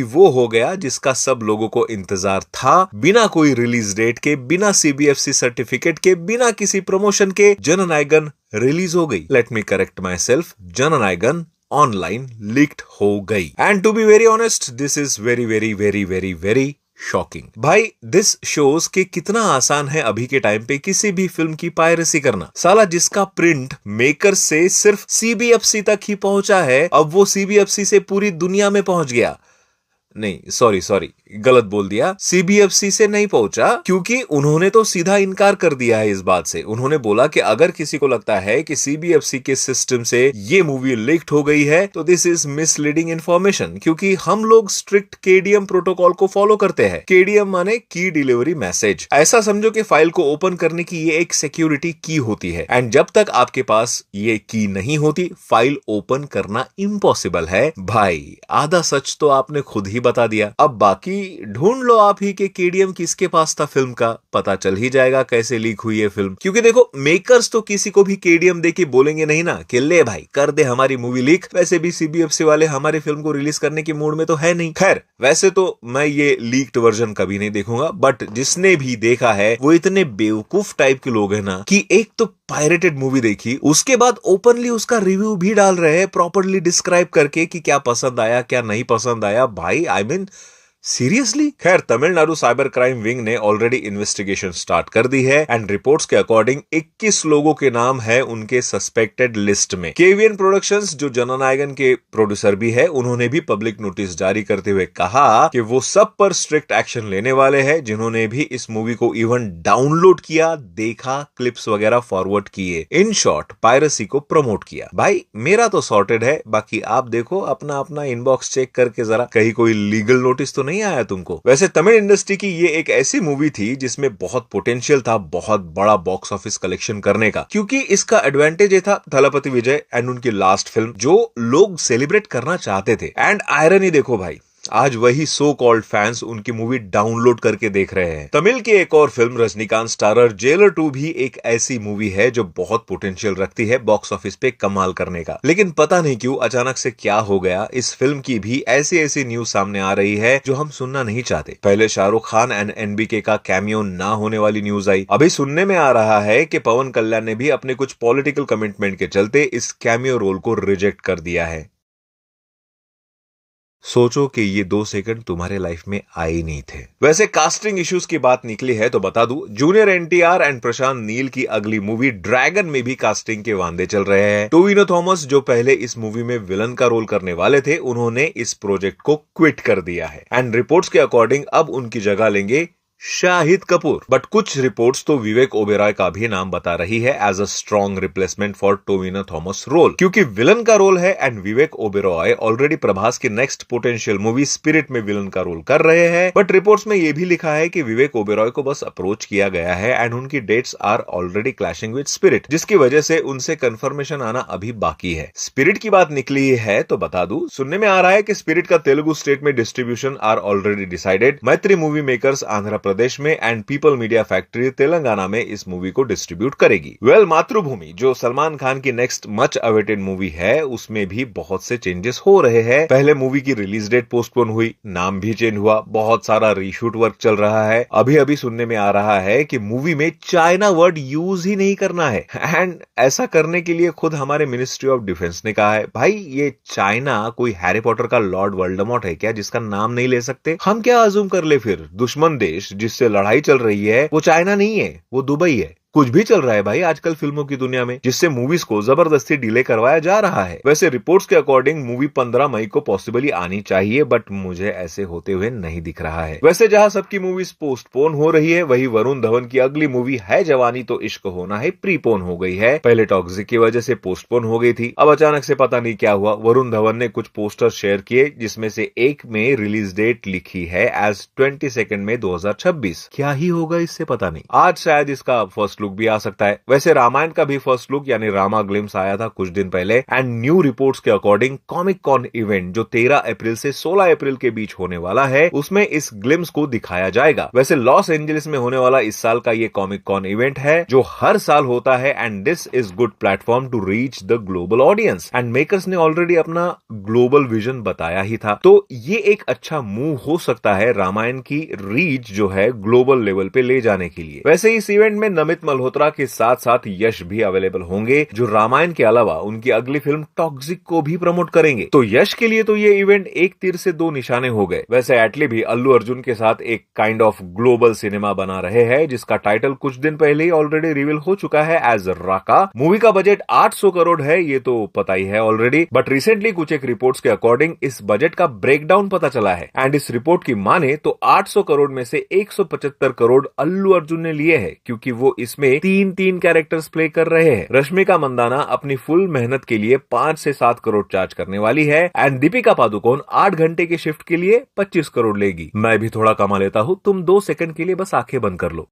वो हो गया जिसका सब लोगों को इंतजार था। बिना कोई रिलीज डेट के, बिना सीबीएफसी सर्टिफिकेट के, बिना किसी प्रमोशन के जननायगन रिलीज हो गई। Let me correct my self, Jananayagan online leaked हो गई। And to be very honest, this is very very very very very shocking. भाई दिस शोज कि कितना आसान है अभी के टाइम पे किसी भी फिल्म की पायरेसी करना। साला जिसका प्रिंट मेकर से सिर्फ सीबीएफसी तक ही पहुंचा है, अब वो सीबीएफसी से पूरी दुनिया में पहुंच गया। नहीं, सॉरी गलत बोल दिया, सीबीएफसी से नहीं पहुंचा, क्योंकि उन्होंने तो सीधा इनकार कर दिया है इस बात से। उन्होंने बोला कि अगर किसी को लगता है कि सीबीएफसी के सिस्टम से ये मूवी लीक्ड हो गई है तो दिस इज मिसलीडिंग इंफॉर्मेशन, क्योंकि हम लोग स्ट्रिक्ट केडीएम प्रोटोकॉल को फॉलो करते हैं। केडीएम माने की डिलीवरी मैसेज। ऐसा समझो कि फाइल को ओपन करने की ये एक सिक्योरिटी की होती है, एंड जब तक आपके पास ये की नहीं होती, फाइल ओपन करना इम्पॉसिबल है। भाई आधा सच तो आपने खुद ही बता दिया। अब बाकी ढूंढ लो आप ही के केडीएम किसके पास था फिल्म का, पता चल ही जाएगा कैसे लीक हुई है फिल्म। क्योंकि देखो, मेकर्स तो किसी को भी केडीएम देके बोलेंगे नहीं ना कि ले भाई कर दे हमारी मूवी लीक। वैसे भी सीबीएफसी वाले हमारी फिल्म को रिलीज करने के मूड में तो है नहीं। खैर, वैसे तो मैं ये लीक्ड वर्जन कभी नहीं देखूंगा, बट जिसने भी देखा है वो इतने बेवकूफ टाइप के लोग हैं ना कि एक तो पायरेटेड मूवी देखी, उसके बाद ओपनली उसका रिव्यू भी डाल रहे हैं, प्रॉपरली डिस्क्राइब करके कि क्या पसंद आया क्या नहीं पसंद आया। भाई आई मीन सीरियसली। खैर, तमिलनाडु साइबर क्राइम विंग ने ऑलरेडी इन्वेस्टिगेशन स्टार्ट कर दी है, एंड रिपोर्ट्स के अकॉर्डिंग 21 लोगों के नाम है उनके सस्पेक्टेड लिस्ट में। केवीएन प्रोडक्शंस, जो जननायगन के प्रोड्यूसर भी है, उन्होंने भी पब्लिक नोटिस जारी करते हुए कहा कि वो सब पर स्ट्रिक्ट एक्शन लेने वाले हैं जिन्होंने भी इस मूवी को इवन डाउनलोड किया, देखा, क्लिप्स वगैरह फॉरवर्ड किए, इन शॉर्ट पायरेसी को प्रमोट किया। भाई मेरा तो सॉर्टेड है, बाकी आप देखो अपना अपना इनबॉक्स चेक करके जरा, कहीं कोई लीगल नोटिस तो नहीं आया तुमको। वैसे तमिल इंडस्ट्री की ये एक ऐसी मूवी थी जिसमें बहुत पोटेंशियल था बहुत बड़ा बॉक्स ऑफिस कलेक्शन करने का, क्योंकि इसका एडवांटेज ये था थलपति विजय एंड उनकी लास्ट फिल्म जो लोग सेलिब्रेट करना चाहते थे। एंड आयरनी देखो भाई, आज वही सो कॉल्ड फैंस उनकी मूवी डाउनलोड करके देख रहे हैं। तमिल की एक और फिल्म रजनीकांत स्टारर जेलर 2 भी एक ऐसी मूवी है जो बहुत पोटेंशियल रखती है बॉक्स ऑफिस पे कमाल करने का। लेकिन पता नहीं क्यों अचानक से क्या हो गया, इस फिल्म की भी ऐसी ऐसी न्यूज सामने आ रही है जो हम सुनना नहीं चाहते। पहले शाहरुख खान एंड एनबीके का कैमियो ना होने वाली न्यूज आई। अभी सुनने में आ रहा है कि पवन कल्याण ने भी अपने कुछ पॉलिटिकल कमिटमेंट के चलते इस कैमियो रोल को रिजेक्ट कर दिया है। सोचो कि ये 2 सेकंड तुम्हारे लाइफ में आए ही नहीं थे। वैसे कास्टिंग इश्यूज की बात निकली है तो बता दूं, जूनियर एनटीआर एंड प्रशांत नील की अगली मूवी ड्रैगन में भी कास्टिंग के वांदे चल रहे हैं। टोविनो थॉमस, जो पहले इस मूवी में विलन का रोल करने वाले थे, उन्होंने इस प्रोजेक्ट को क्विट कर दिया है, एंड रिपोर्ट्स के अकॉर्डिंग अब उनकी जगह लेंगे शाहिद कपूर। बट कुछ रिपोर्ट्स तो विवेक ओबेरॉय का भी नाम बता रही है as a strong replacement for Tovino Thomas role, क्योंकि विलन का रोल है एंड विवेक ओबेरॉय ऑलरेडी प्रभास की नेक्स्ट पोटेंशियल मूवी स्पिरिट में विलन का रोल कर रहे हैं। बट रिपोर्ट्स में यह भी लिखा है कि विवेक ओबेरॉय को बस अप्रोच किया गया है एंड उनकी dates are already clashing with Spirit, जिसकी वजह से उनसे कंफर्मेशन आना अभी बाकी है। स्पिरिट की बात निकली है तो बता दूं, सुनने में आ रहा है कि स्पिरिट का तेलुगु स्टेट में डिस्ट्रीब्यूशन आर ऑलरेडी डिसाइडेड। मैत्री मूवी मेकर्स आंध्र प्रदेश में and people media factory Telangana में इस मूवी को डिस्ट्रीब्यूट करेगी। वेल, मातृभूमि, जो सलमान खान की नेक्स्ट मच अवेटेड मूवी है, उसमें भी बहुत से चेंजेस हो रहे हैं। पहले मूवी की रिलीज डेट पोस्टपोन हुई, नाम भी चेंज हुआ, बहुत सारा रीशूट वर्क चल रहा है। अभी अभी सुनने में आ रहा है कि मूवी में चाइना वर्ड यूज ही नहीं करना है, एंड ऐसा करने के लिए खुद हमारे मिनिस्ट्री ऑफ डिफेंस ने कहा है। भाई ये चाइना कोई हैरी पॉटर का लॉर्ड वोल्डेमॉर्ट है क्या जिसका नाम नहीं ले सकते? हम क्या अज्यूम कर ले फिर? दुश्मन देश जिससे लड़ाई चल रही है वो चाइना नहीं है, वो दुबई है। कुछ भी चल रहा है भाई आजकल फिल्मों की दुनिया में, जिससे मूवीज को जबरदस्ती डिले करवाया जा रहा है। वैसे रिपोर्ट्स के अकॉर्डिंग मूवी 15 मई को पॉसिबली आनी चाहिए, बट मुझे ऐसे होते हुए नहीं दिख रहा है। वैसे जहां सबकी मूवीज पोस्टपोन हो रही है, वही वरुण धवन की अगली मूवी है जवानी तो इश्क होना है प्रीपोन हो गई है। पहले टॉक्सिक की वजह से पोस्टपोन हो गई थी, अब अचानक से पता नहीं क्या हुआ, वरुण धवन ने कुछ पोस्टर शेयर किए जिसमें से एक में रिलीज डेट लिखी है एज 22 मई 2026। क्या ही होगा इससे पता नहीं। आज शायद इसका फर्स्ट लुक लुक भी आ सकता है। वैसे रामायण का भी फर्स्ट लुक यानी रामा ग्लिम्स आया था कुछ दिन पहले एंड न्यू रिपोर्ट्स के अकॉर्डिंग कॉमिक कॉन इवेंट जो 13 अप्रैल से 16 अप्रैल के बीच होने वाला है उसमें इस ग्लिम्स को दिखाया जाएगा। वैसे लॉस एंजलिस में होने वाला इस साल का ये कॉमिक कॉन इवेंट है जो हर साल होता है and this is good platform to reach the global audience and makers ने ऑलरेडी अपना ग्लोबल विजन बताया ही था, तो ये एक अच्छा मूव हो सकता है रामायण की रीच जो है ग्लोबल लेवल पे ले जाने के लिए। वैसे इस इवेंट में नमित मल्होत्रा के साथ साथ यश भी अवेलेबल होंगे जो रामायण के अलावा उनकी अगली फिल्म टॉक्सिक को भी प्रमोट करेंगे। तो यश के लिए तो ये इवेंट एक तीर से दो निशाने हो गए। वैसे एटली भी अल्लू अर्जुन के साथ एक काइंड ऑफ ग्लोबल सिनेमा बना रहे हैं जिसका टाइटल कुछ दिन पहले ही ऑलरेडी रिवील हो चुका है एज राका। मूवी का बजट 800 करोड़ है ये तो पता ही है ऑलरेडी, बट रिसेंटली कुछ एक रिपोर्ट्स के अकॉर्डिंग इस बजट का ब्रेकडाउन पता चला है एंड इस रिपोर्ट की माने तो 800 करोड़ में से 175 करोड़ अल्लू अर्जुन ने लिए हैं क्योंकि वो इसमें 3 कैरेक्टर्स प्ले कर रहे हैं। रश्मिका मंदाना अपनी फुल मेहनत के लिए 5 से 7 करोड़ चार्ज करने वाली है एंड दीपिका पादुकोण 8 घंटे के शिफ्ट के लिए 25 करोड़ लेगी। मैं भी थोड़ा कमा लेता हूं, तुम 2 सेकंड के लिए बस आंखें बंद कर लो।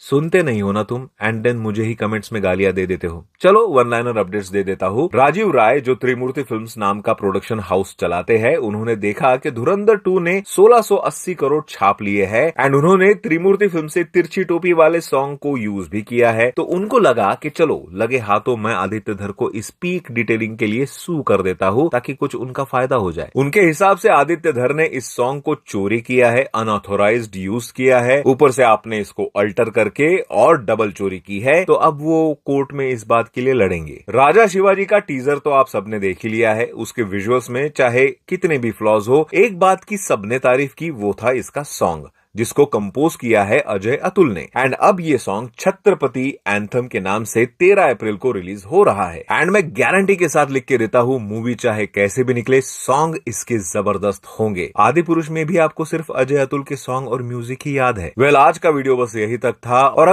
सुनते नहीं हो ना तुम एंड देन मुझे ही कमेंट्स में गालियां दे देते हो। चलो वन लाइनर अपडेट्स दे देता हूं। राजीव राय जो त्रिमूर्ति फिल्म्स नाम का प्रोडक्शन हाउस चलाते हैं उन्होंने देखा कि धुरंधर 2 ने 1680 करोड़ छाप लिए हैं एंड उन्होंने त्रिमूर्ति फिल्म से तिरछी टोपी वाले सॉन्ग को यूज भी किया है, तो उनको लगा कि चलो लगे हाथों मैं आदित्य धर को इस पीक डिटेलिंग के लिए सू कर देता हूं ताकि कुछ उनका फायदा हो जाए। उनके हिसाब से आदित्य धर ने इस सॉन्ग को चोरी किया है, अनऑथोराइज्ड यूज किया है, ऊपर से आपने इसको अल्टर करके और डबल चोरी की है, तो अब वो कोर्ट में इस बात के लिए लड़ेंगे। राजा शिवाजी का टीजर तो आप सबने देख ही लिया है, उसके विजुअल्स में चाहे कितने भी फ्लॉज हो, एक बात की सबने तारीफ की वो था इसका सॉन्ग जिसको कंपोज किया है अजय अतुल ने एंड अब ये सॉन्ग छत्रपति एंथम के नाम से 13 अप्रैल को रिलीज हो रहा है एंड मैं गारंटी के साथ लिख के देता हूं मूवी चाहे कैसे भी निकले सॉन्ग इसके जबरदस्त होंगे। आदि पुरुष में भी आपको सिर्फ अजय अतुल के सॉन्ग और म्यूजिक ही याद है। वेल आज का वीडियो बस यही तक था और